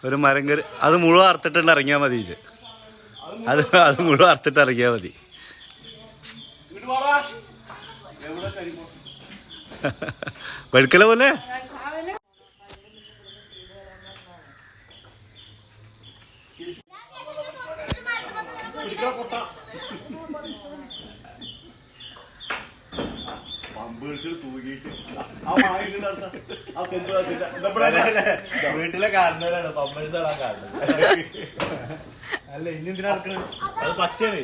ഒരു മരം കയറി അത് മുഴുവൻ അറുത്തിട്ടുണ്ട് ഇറങ്ങിയാൽ മതി അത് മുഴുവൻ അറുത്തിട്ട് ഇറങ്ങിയാൽ മതി. വെളുക്കല പോലെ വീട്ടിലെ കാരണവരാണ് പമ്പേഴ്സാണ് കാരണം. അല്ല ഇനി എന്തിനാ ഇറക്കണത്? അത് പച്ചയാണ്.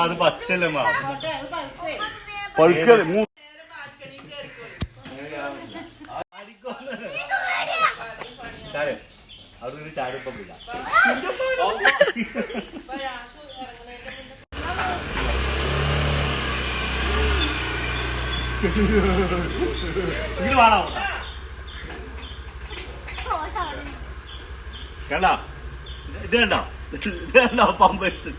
അത് പച്ചല്ലേ പഴുക്കല് അതൊരു ചാടിപ്പില്ല. ഇങ്ങനെ വേണോ കണ്ടോ? ഇത് കണ്ടോ പമ്പേഴ്സ്?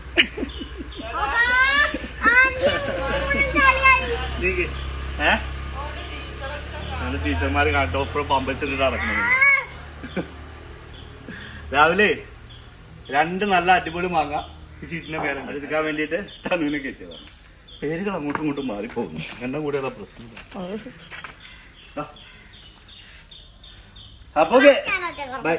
ടീച്ചർമാര് കണ്ടോ ഇപ്പോഴും പമ്പേഴ്സ് ഇട്ടിട്ട് നടക്കുന്നത്. രാവിലെ 2 നല്ല അടിപൊളി മാങ്ങ ഈ ചീറ്റിന്റെ പേരുണ്ട്. അത് എടുക്കാൻ വേണ്ടിയിട്ട് തനുവിനെ കെട്ടിയതാണ്. പേരുകൾ അങ്ങോട്ടും ഇങ്ങോട്ടും മാറിപ്പോകുന്നു. എന്നെ കൂടെയുള്ള പ്രശ്നം. അപ്പൊ ബൈ.